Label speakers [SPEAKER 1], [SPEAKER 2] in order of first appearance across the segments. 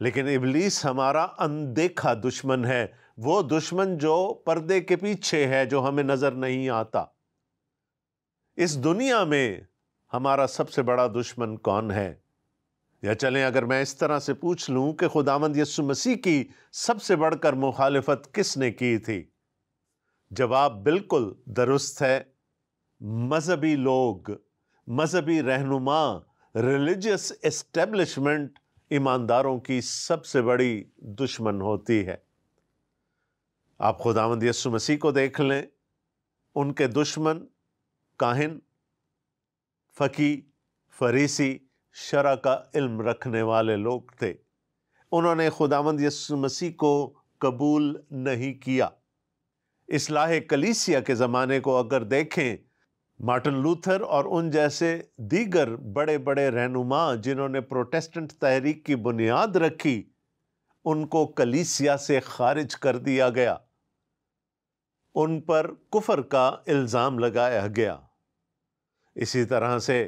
[SPEAKER 1] لیکن ابلیس ہمارا اندیکھا دشمن ہے، وہ دشمن جو پردے کے پیچھے ہے، جو ہمیں نظر نہیں آتا۔ اس دنیا میں ہمارا سب سے بڑا دشمن کون ہے؟ یا چلیں اگر میں اس طرح سے پوچھ لوں کہ خداوند یسوع مسیح کی سب سے بڑھ کر مخالفت کس نے کی تھی؟ جواب بالکل درست ہے، مذہبی لوگ، مذہبی رہنما، ریلیجیس اسٹیبلشمنٹ ایمانداروں کی سب سے بڑی دشمن ہوتی ہے۔ آپ خداوند یسوع مسیح کو دیکھ لیں، ان کے دشمن کاہن، فقی، فریسی، شرع کا علم رکھنے والے لوگ تھے۔ انہوں نے خداوند یسوع مسیح کو قبول نہیں کیا۔ اصلاح کلیسیا کے زمانے کو اگر دیکھیں، مارٹن لوتھر اور ان جیسے دیگر بڑے بڑے رہنما جنہوں نے پروٹیسٹنٹ تحریک کی بنیاد رکھی، ان کو کلیسیا سے خارج کر دیا گیا، ان پر کفر کا الزام لگایا گیا۔ اسی طرح سے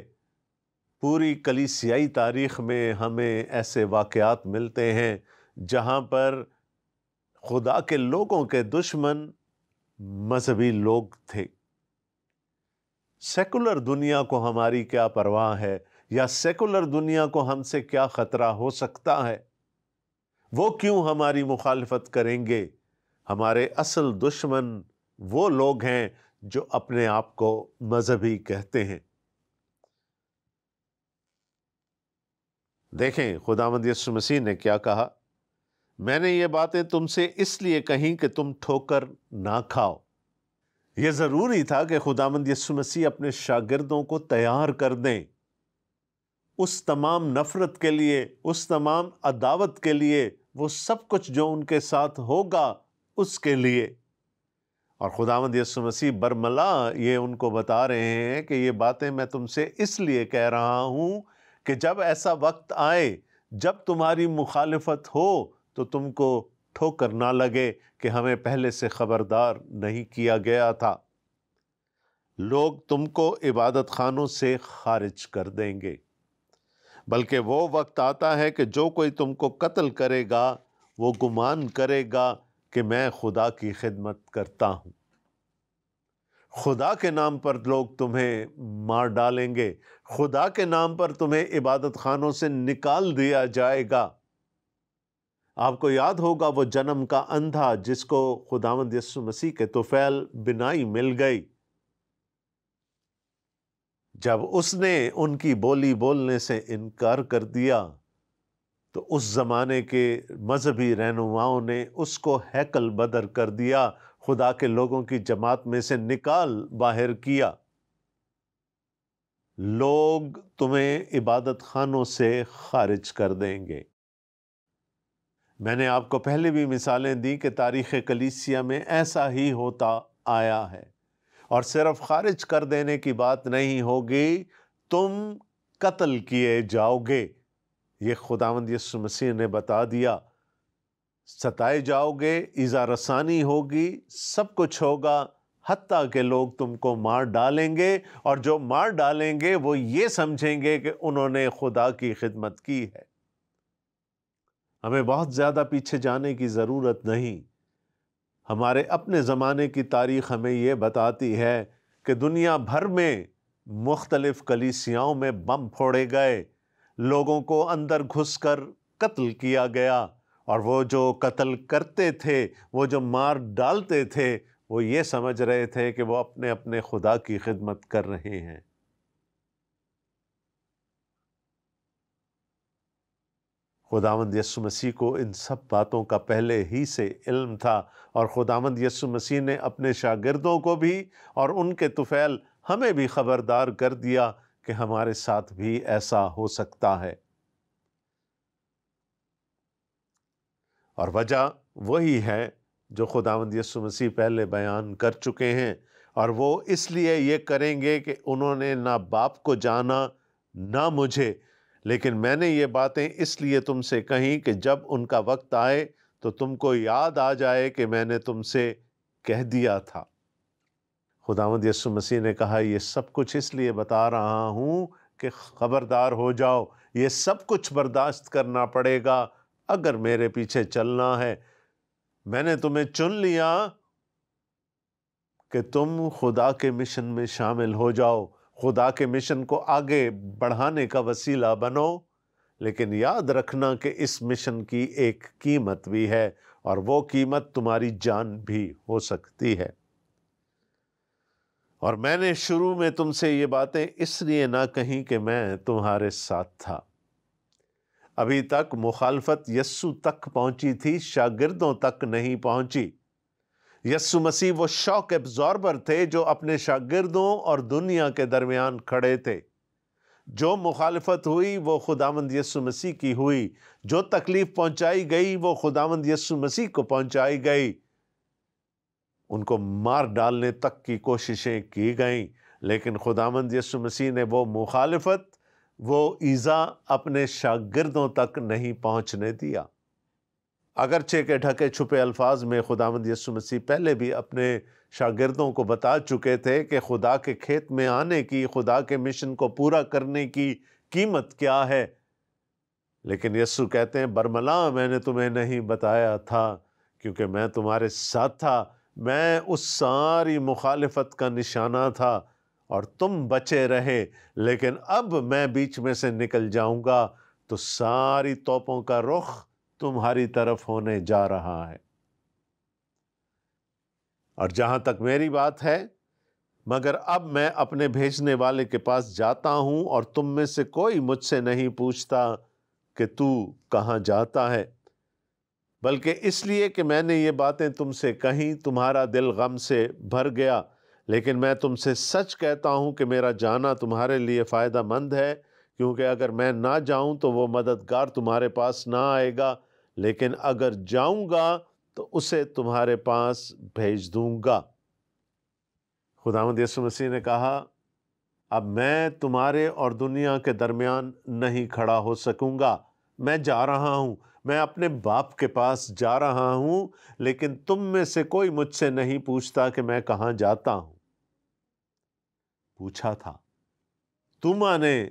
[SPEAKER 1] پوری کلیسیائی تاریخ میں ہمیں ایسے واقعات ملتے ہیں جہاں پر خدا کے لوگوں کے دشمن مذہبی لوگ تھے۔ سیکولر دنیا کو ہماری کیا پرواہ ہے، یا سیکولر دنیا کو ہم سے کیا خطرہ ہو سکتا ہے؟ وہ کیوں ہماری مخالفت کریں گے؟ ہمارے اصل دشمن وہ لوگ ہیں جو اپنے آپ کو مذہبی کہتے ہیں۔ دیکھیں خداوند یسوع مسیح نے کیا کہا، میں نے یہ باتیں تم سے اس لیے کہیں کہ تم ٹھوکر نہ کھاؤ۔ یہ ضروری تھا کہ خداوند یسوع مسیح اپنے شاگردوں کو تیار کر دیں اس تمام نفرت کے لیے، اس تمام عداوت کے لیے، وہ سب کچھ جو ان کے ساتھ ہوگا اس کے لیے۔ اور خداوند یسوع مسیح برملا یہ ان کو بتا رہے ہیں کہ یہ باتیں میں تم سے اس لیے کہہ رہا ہوں کہ جب ایسا وقت آئے، جب تمہاری مخالفت ہو تو تم کو ٹھوکر نہ لگے کہ ہمیں پہلے سے خبردار نہیں کیا گیا تھا۔ لوگ تم کو عبادت خانوں سے خارج کر دیں گے، بلکہ وہ وقت آتا ہے کہ جو کوئی تم کو قتل کرے گا وہ گمان کرے گا کہ میں خدا کی خدمت کرتا ہوں۔ خدا کے نام پر لوگ تمہیں مار ڈالیں گے، خدا کے نام پر تمہیں عبادت خانوں سے نکال دیا جائے گا۔ آپ کو یاد ہوگا وہ جنم کا اندھا جس کو خداوند یسوع مسیح کے طفیل بینائی مل گئی، جب اس نے ان کی بولی بولنے سے انکار کر دیا تو اس زمانے کے مذہبی رہنماؤں نے اس کو ہیکل بدر کر دیا، خدا کے لوگوں کی جماعت میں سے نکال باہر کیا۔ لوگ تمہیں عبادت خانوں سے خارج کر دیں گے۔ میں نے آپ کو پہلے بھی مثالیں دی کہ تاریخ کلیسیا میں ایسا ہی ہوتا آیا ہے، اور صرف خارج کر دینے کی بات نہیں ہوگی، تم قتل کیے جاؤ گے۔ یہ خداوند یسوع مسیح نے بتا دیا، ستائے جاؤ گے، ایذا رسانی ہوگی، سب کچھ ہوگا، حتیٰ کہ لوگ تم کو مار ڈالیں گے، اور جو مار ڈالیں گے وہ یہ سمجھیں گے کہ انہوں نے خدا کی خدمت کی ہے۔ ہمیں بہت زیادہ پیچھے جانے کی ضرورت نہیں، ہمارے اپنے زمانے کی تاریخ ہمیں یہ بتاتی ہے کہ دنیا بھر میں مختلف کلیسیاؤں میں بم پھوڑے گئے، لوگوں کو اندر گھس کر قتل کیا گیا، اور وہ جو قتل کرتے تھے، وہ جو مار ڈالتے تھے، وہ یہ سمجھ رہے تھے کہ وہ اپنے اپنے خدا کی خدمت کر رہے ہیں۔ خداوند یسوع مسیح کو ان سب باتوں کا پہلے ہی سے علم تھا، اور خداوند یسوع مسیح نے اپنے شاگردوں کو بھی اور ان کے طفیل ہمیں بھی خبردار کر دیا کہ ہمارے ساتھ بھی ایسا ہو سکتا ہے۔ اور وجہ وہی ہے جو خداوند یسوع مسیح پہلے بیان کر چکے ہیں، اور وہ اس لیے یہ کریں گے کہ انہوں نے نہ باپ کو جانا نہ مجھے، لیکن میں نے یہ باتیں اس لیے تم سے کہیں کہ جب ان کا وقت آئے تو تم کو یاد آ جائے کہ میں نے تم سے کہہ دیا تھا۔ خداوند یسوع مسیح نے کہا یہ سب کچھ اس لیے بتا رہا ہوں کہ خبردار ہو جاؤ، یہ سب کچھ برداشت کرنا پڑے گا اگر میرے پیچھے چلنا ہے، میں نے تمہیں چن لیا کہ تم خدا کے مشن میں شامل ہو جاؤ، خدا کے مشن کو آگے بڑھانے کا وسیلہ بنو، لیکن یاد رکھنا کہ اس مشن کی ایک قیمت بھی ہے، اور وہ قیمت تمہاری جان بھی ہو سکتی ہے۔ اور میں نے شروع میں تم سے یہ باتیں اس لیے نہ کہیں کہ میں تمہارے ساتھ تھا۔ ابھی تک مخالفت یسوع تک پہنچی تھی، شاگردوں تک نہیں پہنچی۔ یسوع مسیح وہ شاک ایبزاربر تھے جو اپنے شاگردوں اور دنیا کے درمیان کھڑے تھے۔ جو مخالفت ہوئی وہ خداوند یسوع مسیح کی ہوئی، جو تکلیف پہنچائی گئی وہ خداوند یسوع مسیح کو پہنچائی گئی۔ ان کو مار ڈالنے تک کی کوششیں کی گئیں، لیکن خداوند یسوع مسیح نے وہ مخالفت، وہ ایذا اپنے شاگردوں تک نہیں پہنچنے دیا۔ اگرچہ کہ ڈھکے چھپے الفاظ میں خداوند یسوع مسیح پہلے بھی اپنے شاگردوں کو بتا چکے تھے کہ خدا کے کھیت میں آنے کی، خدا کے مشن کو پورا کرنے کی قیمت کیا ہے، لیکن یسوع کہتے ہیں برملا میں نے تمہیں نہیں بتایا تھا کیونکہ میں تمہارے ساتھ تھا، میں اس ساری مخالفت کا نشانہ تھا اور تم بچے رہے، لیکن اب میں بیچ میں سے نکل جاؤں گا تو ساری توپوں کا رخ تمہاری طرف ہونے جا رہا ہے۔ اور جہاں تک میری بات ہے، مگر اب میں اپنے بھیجنے والے کے پاس جاتا ہوں اور تم میں سے کوئی مجھ سے نہیں پوچھتا کہ تو کہاں جاتا ہے، بلکہ اس لیے کہ میں نے یہ باتیں تم سے کہیں تمہارا دل غم سے بھر گیا، لیکن میں تم سے سچ کہتا ہوں کہ میرا جانا تمہارے لیے فائدہ مند ہے، کیونکہ اگر میں نہ جاؤں تو وہ مددگار تمہارے پاس نہ آئے گا، لیکن اگر جاؤں گا تو اسے تمہارے پاس بھیج دوں گا۔ خداوند یسوع مسیح نے کہا اب میں تمہارے اور دنیا کے درمیان نہیں کھڑا ہو سکوں گا، میں جا رہا ہوں، میں اپنے باپ کے پاس جا رہا ہوں، لیکن تم میں سے کوئی مجھ سے نہیں پوچھتا کہ میں کہاں جاتا ہوں۔ پوچھا تھا، توما نے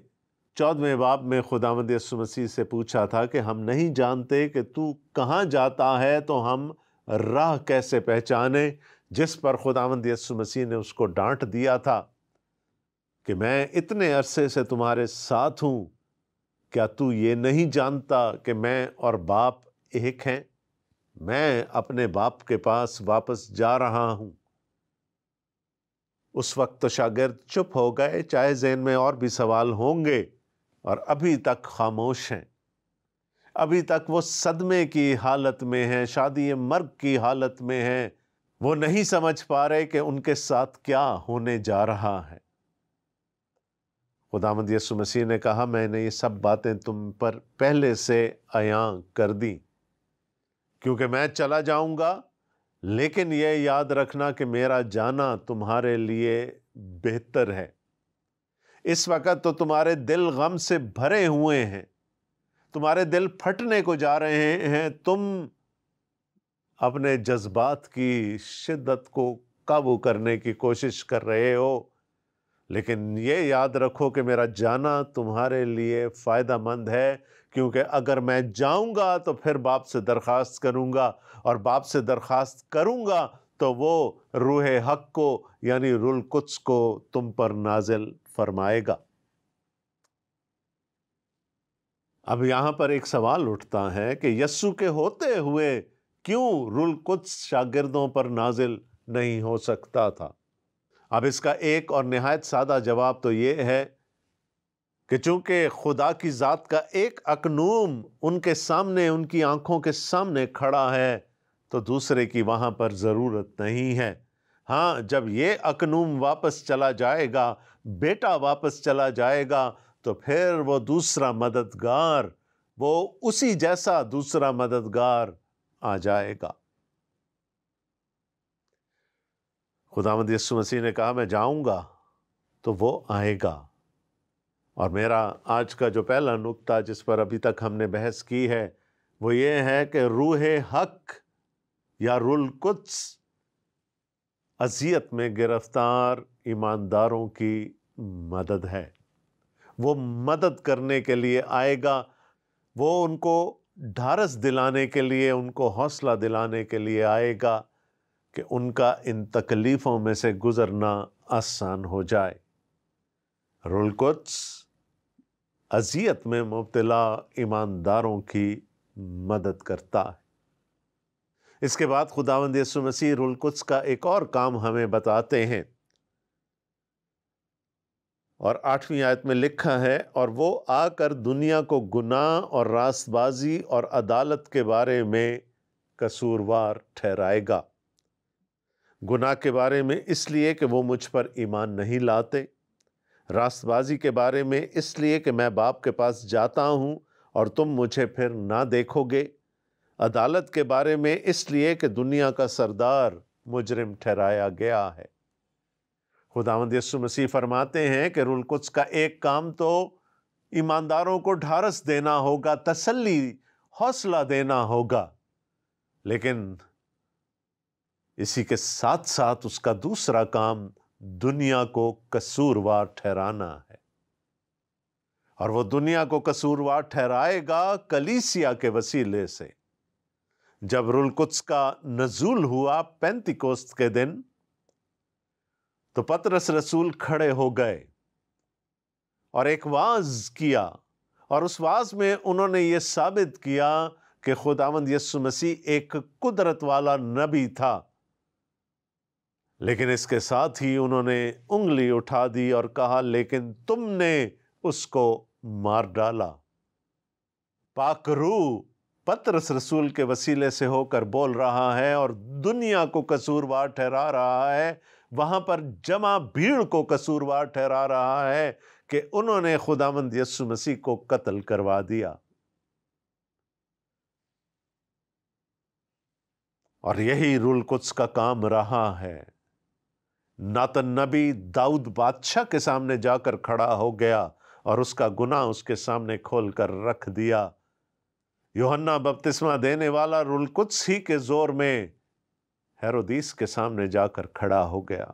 [SPEAKER 1] 14ویں باب میں خداوند یسوع مسیح سے پوچھا تھا کہ ہم نہیں جانتے کہ تو کہاں جاتا ہے تو ہم راہ کیسے پہچانے، جس پر خداوند یسوع مسیح نے اس کو ڈانٹ دیا تھا کہ میں اتنے عرصے سے تمہارے ساتھ ہوں، کیا تو یہ نہیں جانتا کہ میں اور باپ ایک ہیں؟ میں اپنے باپ کے پاس واپس جا رہا ہوں۔ اس وقت تو شاگرد چپ ہو گئے، چاہے ذہن میں اور بھی سوال ہوں گے، اور ابھی تک خاموش ہیں، ابھی تک وہ صدمے کی حالت میں ہیں، شادی مرگ کی حالت میں ہیں، وہ نہیں سمجھ پا رہے کہ ان کے ساتھ کیا ہونے جا رہا ہے۔ خداوند یسوع مسیح نے کہا میں نے یہ سب باتیں تم پر پہلے سے عیاں کر دی، کیونکہ میں چلا جاؤں گا، لیکن یہ یاد رکھنا کہ میرا جانا تمہارے لیے بہتر ہے۔ اس وقت تو تمہارے دل غم سے بھرے ہوئے ہیں، تمہارے دل پھٹنے کو جا رہے ہیں، تم اپنے جذبات کی شدت کو قابو کرنے کی کوشش کر رہے ہو، لیکن یہ یاد رکھو کہ میرا جانا تمہارے لیے فائدہ مند ہے، کیونکہ اگر میں جاؤں گا تو پھر باپ سے درخواست کروں گا، اور باپ سے درخواست کروں گا تو وہ روح حق کو یعنی روح القدس کو تم پر نازل فرمائے گا۔ اب یہاں پر ایک سوال اٹھتا ہے کہ یسوع کے ہوتے ہوئے کیوں روح القدس شاگردوں پر نازل نہیں ہو سکتا تھا؟ اب اس کا ایک اور نہایت سادہ جواب تو یہ ہے کہ چونکہ خدا کی ذات کا ایک اقنوم ان کے سامنے، ان کی آنکھوں کے سامنے کھڑا ہے، تو دوسرے کی وہاں پر ضرورت نہیں ہے۔ ہاں، جب یہ اقنوم واپس چلا جائے گا، بیٹا واپس چلا جائے گا، تو پھر وہ دوسرا مددگار، وہ اسی جیسا دوسرا مددگار آ جائے گا۔ خداوند یسوع مسیح نے کہا میں جاؤں گا تو وہ آئے گا۔ اور میرا آج کا جو پہلا نکتہ جس پر ابھی تک ہم نے بحث کی ہے وہ یہ ہے کہ روح حق یا روح القدس اذیت میں گرفتار ایمانداروں کی مدد ہے۔ وہ مدد کرنے کے لیے آئے گا، وہ ان کو ڈھارس دلانے کے لیے، ان کو حوصلہ دلانے کے لیے آئے گا کہ ان کا ان تکلیفوں میں سے گزرنا آسان ہو جائے۔ روح القدس اذیت میں مبتلا ایمانداروں کی مدد کرتا ہے۔ اس کے بعد خداوند یسوع مسیح روح القدس کا ایک اور کام ہمیں بتاتے ہیں، اور 8ویں آیت میں لکھا ہے، اور وہ آ کر دنیا کو گناہ اور راست بازی اور عدالت کے بارے میں قصوروار ٹھہرائے گا۔ گناہ کے بارے میں اس لیے کہ وہ مجھ پر ایمان نہیں لاتے، راست بازی کے بارے میں اس لیے کہ میں باپ کے پاس جاتا ہوں اور تم مجھے پھر نہ دیکھو گے، عدالت کے بارے میں اس لیے کہ دنیا کا سردار مجرم ٹھہرایا گیا ہے۔ خداوند یسوع مسیح فرماتے ہیں کہ روح القدس کا ایک کام تو ایمانداروں کو ڈھارس دینا ہوگا، تسلی، حوصلہ دینا ہوگا، لیکن اسی کے ساتھ ساتھ اس کا دوسرا کام دنیا کو قصوروار ٹھہرانا ہے، اور وہ دنیا کو قصوروار ٹھہرائے گا کلیسیا کے وسیلے سے۔ جب روح القدس کا نزول ہوا پینتیکوست کے دن، تو پطرس رسول کھڑے ہو گئے اور ایک وعظ کیا، اور اس وعظ میں انہوں نے یہ ثابت کیا کہ خداوند یسوع مسیح ایک قدرت والا نبی تھا، لیکن اس کے ساتھ ہی انہوں نے انگلی اٹھا دی اور کہا لیکن تم نے اس کو مار ڈالا۔ پاک روح پطرس رسول کے وسیلے سے ہو کر بول رہا ہے اور دنیا کو قصوروار ٹھہرا رہا ہے، وہاں پر جمع بھیڑ کو قصوروار ٹھہرا رہا ہے کہ انہوں نے خداوند یسوع مسیح کو قتل کروا دیا۔ اور یہی روح القدس کا کام رہا ہے۔ ناتن نبی داؤد بادشاہ کے سامنے جا کر کھڑا ہو گیا اور اس کا گناہ اس کے سامنے کھول کر رکھ دیا۔ یوحنا بپتسمہ دینے والا روح القدس ہی کے زور میں ہیرودیس کے سامنے جا کر کھڑا ہو گیا۔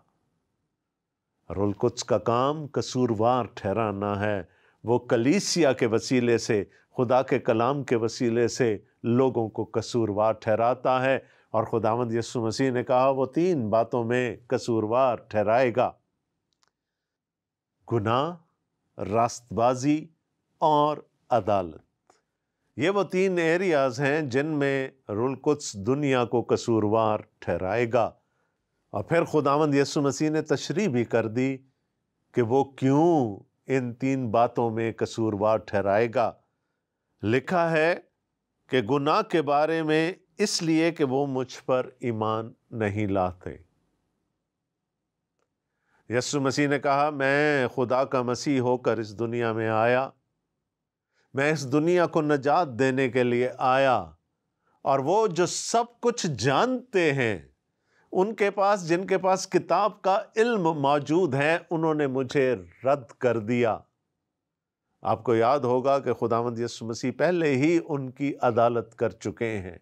[SPEAKER 1] روح القدس کا کام قصوروار ٹھہرانا ہے۔ وہ کلیسیا کے وسیلے سے، خدا کے کلام کے وسیلے سے لوگوں کو قصوروار ٹھہراتا ہے، اور خداوند یسوع مسیح نے کہا وہ 3 باتوں میں قصوروار ٹھہرائے گا: گناہ، راست بازی اور عدالت۔ یہ وہ 3 ایریاز ہیں جن میں روح القدس دنیا کو قصوروار ٹھہرائے گا۔ اور پھر خداوند یسوع مسیح نے تشریح بھی کر دی کہ وہ کیوں ان 3 باتوں میں قصوروار ٹھہرائے گا۔ لکھا ہے کہ گناہ کے بارے میں اس لیے کہ وہ مجھ پر ایمان نہیں لاتے۔ یسوع مسیح نے کہا میں خدا کا مسیح ہو کر اس دنیا میں آیا، میں اس دنیا کو نجات دینے کے لیے آیا، اور وہ جو سب کچھ جانتے ہیں، ان کے پاس، جن کے پاس کتاب کا علم موجود ہے، انہوں نے مجھے رد کر دیا۔ آپ کو یاد ہوگا کہ خداوند یسوع مسیح پہلے ہی ان کی عدالت کر چکے ہیں۔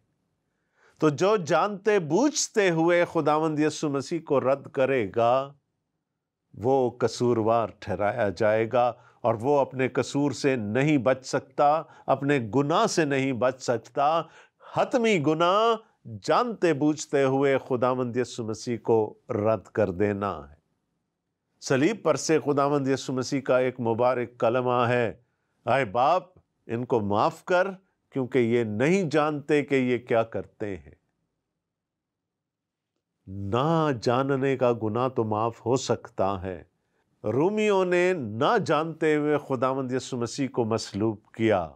[SPEAKER 1] تو جو جانتے بوجھتے ہوئے خداوند یسوع مسیح کو رد کرے گا، وہ قصوروار ٹھہرایا جائے گا، اور وہ اپنے قصور سے نہیں بچ سکتا، اپنے گناہ سے نہیں بچ سکتا۔ حتمی گناہ جانتے بوجھتے ہوئے خداوند یسوع مسیح کو رد کر دینا ہے۔ صلیب پر سے خداوند یسوع مسیح کا ایک مبارک کلمہ ہے، اے باپ ان کو معاف کر کیونکہ یہ نہیں جانتے کہ یہ کیا کرتے ہیں۔ نہ جاننے کا گناہ تو معاف ہو سکتا ہے۔ رومیوں نے نہ جانتے ہوئے خداوند یسوع مسیح کو مصلوب کیا،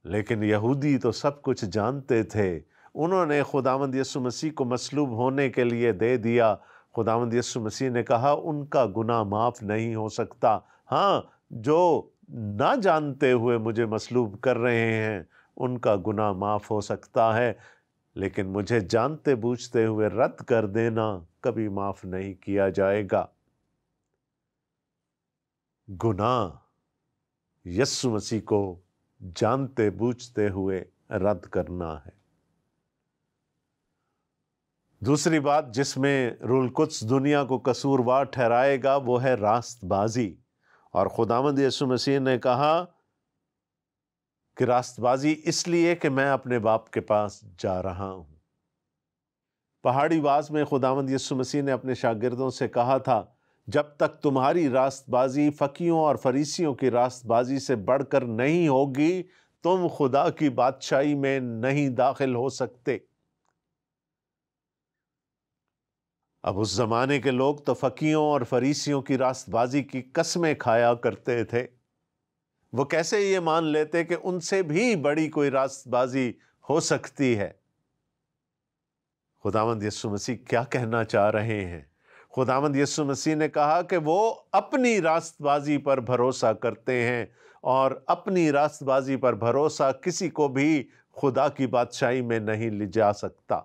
[SPEAKER 1] لیکن یہودی تو سب کچھ جانتے تھے، انہوں نے خداوند یسوع مسیح کو مصلوب ہونے کے لیے دے دیا۔ خداوند یسوع مسیح نے کہا ان کا گناہ معاف نہیں ہو سکتا۔ ہاں، جو نہ جانتے ہوئے مجھے مصلوب کر رہے ہیں ان کا گناہ معاف ہو سکتا ہے، لیکن مجھے جانتے بوجھتے ہوئے رد کر دینا کبھی معاف نہیں کیا جائے گا۔ گناہ یسوع مسیح کو جانتے بوجھتے ہوئے رد کرنا ہے۔ دوسری بات جس میں روح القدس دنیا کو قصوروار ٹھہرائے گا وہ ہے راست بازی، اور خداوند یسوع مسیح نے کہا کہ راست بازی اس لیے کہ میں اپنے باپ کے پاس جا رہا ہوں۔ پہاڑی واز میں خداوند یسوع مسیح نے اپنے شاگردوں سے کہا تھا، جب تک تمہاری راست بازی فقیوں اور فریسیوں کی راست بازی سے بڑھ کر نہیں ہوگی، تم خدا کی بادشاہی میں نہیں داخل ہو سکتے۔ اب اس زمانے کے لوگ تو فقیوں اور فریسیوں کی راست بازی کی قسمیں کھایا کرتے تھے۔ وہ کیسے یہ مان لیتے کہ ان سے بھی بڑی کوئی راست بازی ہو سکتی ہے؟ خداوند یسوع مسیح کیا کہنا چاہ رہے ہیں؟ خداوند یسوع مسیح نے کہا کہ وہ اپنی راست بازی پر بھروسہ کرتے ہیں، اور اپنی راست بازی پر بھروسہ کسی کو بھی خدا کی بادشاہی میں نہیں لے جا سکتا۔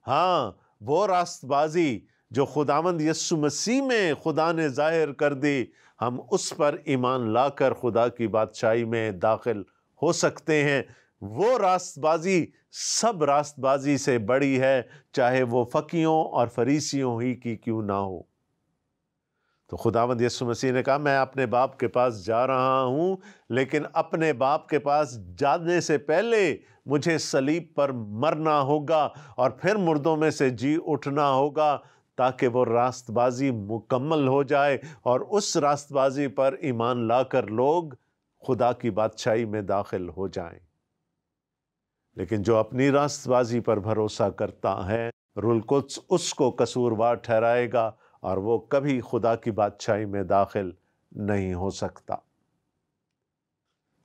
[SPEAKER 1] ہاں، وہ راست بازی جو خداوند یسوع مسیح میں خدا نے ظاہر کر دی، ہم اس پر ایمان لا کر خدا کی بادشاہی میں داخل ہو سکتے ہیں۔ وہ راست بازی سب راست بازی سے بڑی ہے، چاہے وہ فقیوں اور فریسیوں ہی کی کیوں نہ ہو۔ تو خداوند یسوع مسیح نے کہا، میں اپنے باپ کے پاس جا رہا ہوں، لیکن اپنے باپ کے پاس جانے سے پہلے مجھے صلیب پر مرنا ہوگا اور پھر مردوں میں سے جی اٹھنا ہوگا، تاکہ وہ راست بازی مکمل ہو جائے اور اس راست بازی پر ایمان لا کر لوگ خدا کی بادشاہی میں داخل ہو جائیں۔ لیکن جو اپنی راست بازی پر بھروسہ کرتا ہے، روح القدس اس کو قصوروار ٹھہرائے گا اور وہ کبھی خدا کی بادشاہی میں داخل نہیں ہو سکتا۔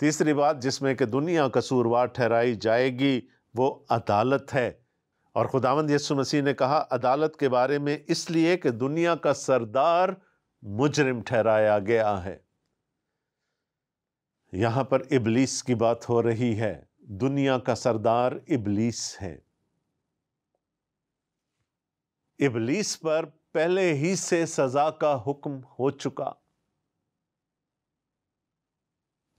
[SPEAKER 1] تیسری بات جس میں کہ دنیا قصوروار ٹھہرائی جائے گی، وہ عدالت ہے۔ اور خداوند یسوع مسیح نے کہا عدالت کے بارے میں، اس لیے کہ دنیا کا سردار مجرم ٹھہرایا گیا ہے۔ یہاں پر ابلیس کی بات ہو رہی ہے۔ دنیا کا سردار ابلیس ہے۔ ابلیس پر پہلے ہی سے سزا کا حکم ہو چکا،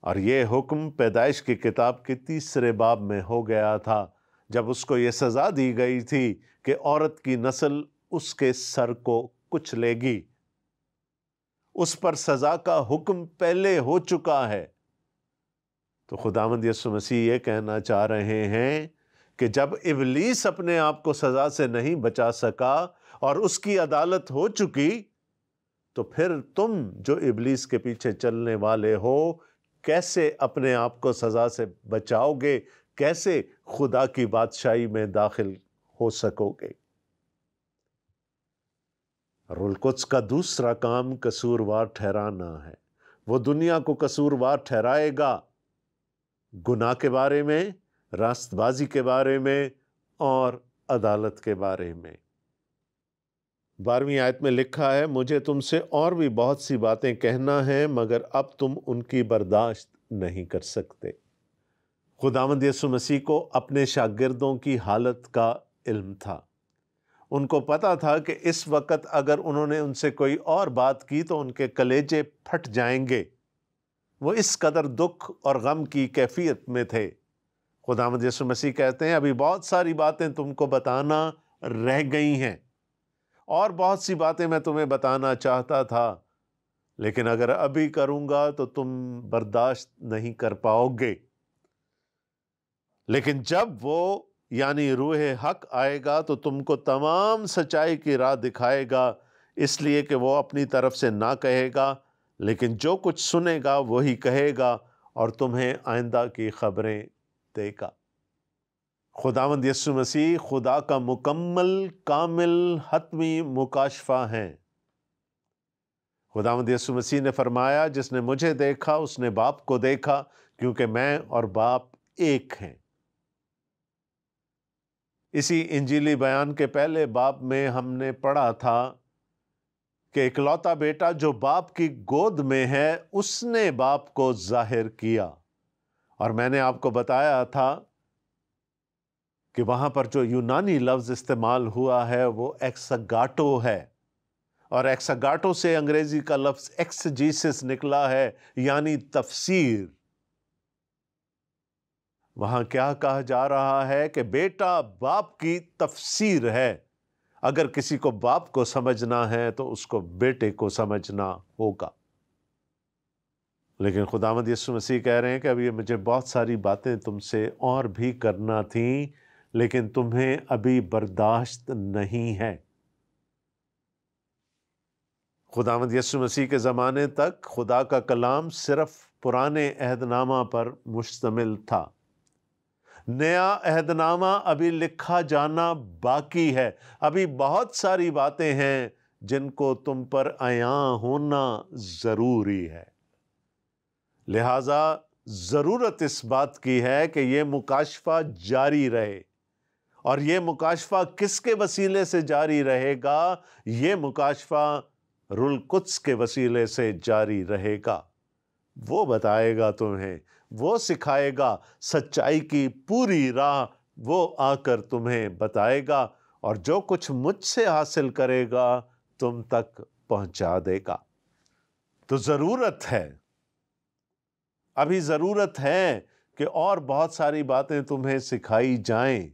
[SPEAKER 1] اور یہ حکم پیدائش کی کتاب کے 3 باب میں ہو گیا تھا، جب اس کو یہ سزا دی گئی تھی کہ عورت کی نسل اس کے سر کو کچلے گی۔ اس پر سزا کا حکم پہلے ہو چکا ہے۔ تو خداوند یسوع مسیح یہ کہنا چاہ رہے ہیں کہ جب ابلیس اپنے آپ کو سزا سے نہیں بچا سکا اور اس کی عدالت ہو چکی، تو پھر تم جو ابلیس کے پیچھے چلنے والے ہو، کیسے اپنے آپ کو سزا سے بچاؤ گے؟ کیسے خدا کی بادشاہی میں داخل ہو سکو گے؟ روح القدس کا دوسرا کام قصوروار ٹھہرانا ہے۔ وہ دنیا کو قصوروار ٹھہرائے گا، گناہ کے بارے میں، راست بازی کے بارے میں اور عدالت کے بارے میں۔ 12ویں آیت میں لکھا ہے، مجھے تم سے اور بھی بہت سی باتیں کہنا ہے، مگر اب تم ان کی برداشت نہیں کر سکتے۔ خداوند یسوع مسیح کو اپنے شاگردوں کی حالت کا علم تھا۔ ان کو پتا تھا کہ اس وقت اگر انہوں نے ان سے کوئی اور بات کی تو ان کے کلیجے پھٹ جائیں گے۔ وہ اس قدر دکھ اور غم کی کیفیت میں تھے۔ خداوند یسوع مسیح کہتے ہیں، ابھی بہت ساری باتیں تم کو بتانا رہ گئی ہیں، اور بہت سی باتیں میں تمہیں بتانا چاہتا تھا، لیکن اگر ابھی کروں گا تو تم برداشت نہیں کر پاؤ گے۔ لیکن جب وہ یعنی روح حق آئے گا تو تم کو تمام سچائی کی راہ دکھائے گا، اس لیے کہ وہ اپنی طرف سے نہ کہے گا، لیکن جو کچھ سنے گا وہی کہے گا اور تمہیں آئندہ کی خبریں دے گا۔ خداوند یسوع مسیح خدا کا مکمل، کامل، حتمی مکاشفہ ہیں۔ خداوند یسوع مسیح نے فرمایا، جس نے مجھے دیکھا اس نے باپ کو دیکھا، کیونکہ میں اور باپ ایک ہیں۔ اسی انجیلی بیان کے پہلے باب میں ہم نے پڑھا تھا کہ اکلوتا بیٹا جو باپ کی گود میں ہے، اس نے باپ کو ظاہر کیا، اور میں نے آپ کو بتایا تھا کہ وہاں پر جو یونانی لفظ استعمال ہوا ہے وہ ایکساگاٹو ہے، اور ایکساگاٹو سے انگریزی کا لفظ ایکسجیسس نکلا ہے، یعنی تفسیر۔ وہاں کیا کہا جا رہا ہے کہ بیٹا باپ کی تفسیر ہے۔ اگر کسی کو باپ کو سمجھنا ہے تو اس کو بیٹے کو سمجھنا ہوگا۔ لیکن خداوند یسوع مسیح کہہ رہے ہیں کہ اب یہ مجھے بہت ساری باتیں تم سے اور بھی کرنا تھیں، لیکن تمہیں ابھی برداشت نہیں ہے۔ خداوند یسوع مسیح کے زمانے تک خدا کا کلام صرف پرانے عہد نامہ پر مشتمل تھا۔ نیا عہد نامہ ابھی لکھا جانا باقی ہے۔ ابھی بہت ساری باتیں ہیں جن کو تم پر عیاں ہونا ضروری ہے۔ لہٰذا ضرورت اس بات کی ہے کہ یہ مکاشفہ جاری رہے، اور یہ مکاشفہ کس کے وسیلے سے جاری رہے گا؟ یہ مکاشفہ روح القدس کے وسیلے سے جاری رہے گا۔ وہ بتائے گا تمہیں، وہ سکھائے گا، سچائی کی پوری راہ وہ آ کر تمہیں بتائے گا، اور جو کچھ مجھ سے حاصل کرے گا تم تک پہنچا دے گا۔ تو ضرورت ہے، ابھی ضرورت ہے کہ اور بہت ساری باتیں تمہیں سکھائی جائیں۔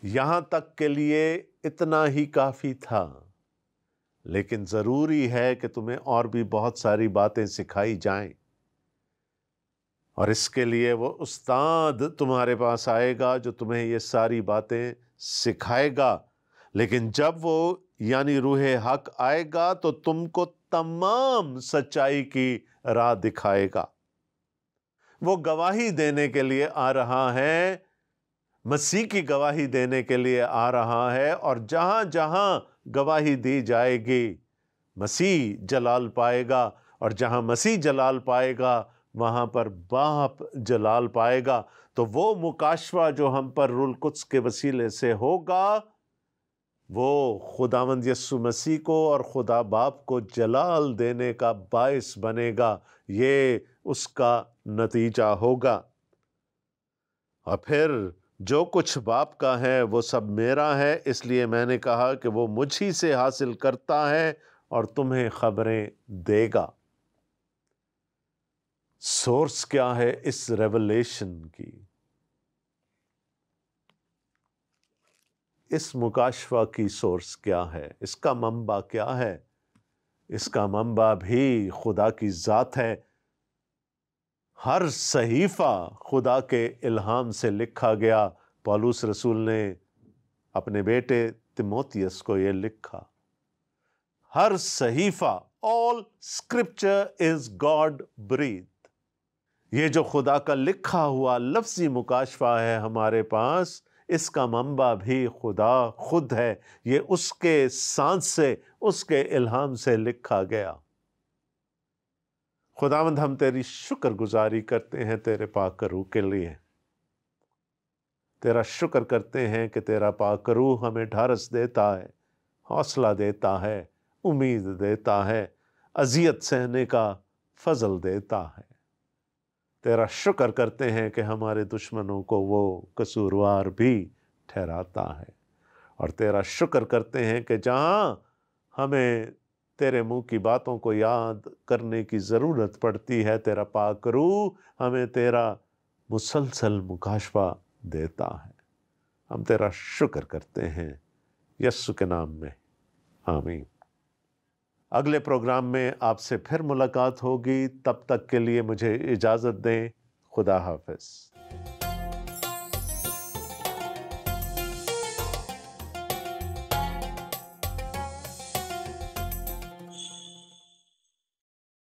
[SPEAKER 1] یہاں تک کے لیے اتنا ہی کافی تھا، لیکن ضروری ہے کہ تمہیں اور بھی بہت ساری باتیں سکھائی جائیں، اور اس کے لیے وہ استاد تمہارے پاس آئے گا جو تمہیں یہ ساری باتیں سکھائے گا۔ لیکن جب وہ یعنی روح حق آئے گا تو تم کو تمام سچائی کی راہ دکھائے گا۔ وہ گواہی دینے کے لیے آ رہا ہے، مسیح کی گواہی دینے کے لیے آ رہا ہے، اور جہاں جہاں گواہی دی جائے گی مسیح جلال پائے گا، اور جہاں مسیح جلال پائے گا وہاں پر باپ جلال پائے گا۔ تو وہ مکاشفہ جو ہم پر روح القدس کے وسیلے سے ہوگا وہ خداوند یسوع مسیح کو اور خدا باپ کو جلال دینے کا باعث بنے گا، یہ اس کا نتیجہ ہوگا۔ اور پھر جو کچھ باپ کا ہے وہ سب میرا ہے، اس لیے میں نے کہا کہ وہ مجھ ہی سے حاصل کرتا ہے اور تمہیں خبریں دے گا۔ سورس کیا ہے اس ریولیشن کی؟ اس مکاشفہ کی سورس کیا ہے؟ اس کا منبع کیا ہے؟ اس کا منبع بھی خدا کی ذات ہے۔ ہر صحیفہ خدا کے الہام سے لکھا گیا۔ پولس رسول نے اپنے بیٹے تیموتھیوس کو یہ لکھا، ہر صحیفہ، all scripture is God breathed۔ یہ جو خدا کا لکھا ہوا لفظی مکاشفہ ہے ہمارے پاس، اس کا منبع بھی خدا خود ہے۔ یہ اس کے سانس سے، اس کے الہام سے لکھا گیا۔ خداوند ہم تیری شکر گزاری کرتے ہیں تیرے پاک روح کے لیے۔ تیرا شکر کرتے ہیں کہ تیرا پاک روح ہمیں ڈھارس دیتا ہے، حوصلہ دیتا ہے، امید دیتا ہے، اذیت سہنے کا فضل دیتا ہے۔ تیرا شکر کرتے ہیں کہ ہمارے دشمنوں کو وہ قصوروار بھی ٹھہراتا ہے، اور تیرا شکر کرتے ہیں کہ جہاں ہمیں تیرے منہ کی باتوں کو یاد کرنے کی ضرورت پڑتی ہے، تیرا پاک روح ہمیں تیرا مسلسل مکاشفہ دیتا ہے۔ ہم تیرا شکر کرتے ہیں یسوع کے نام میں، آمین۔ اگلے پروگرام میں آپ سے پھر ملاقات ہوگی، تب تک کے لیے مجھے اجازت دیں۔ خدا حافظ۔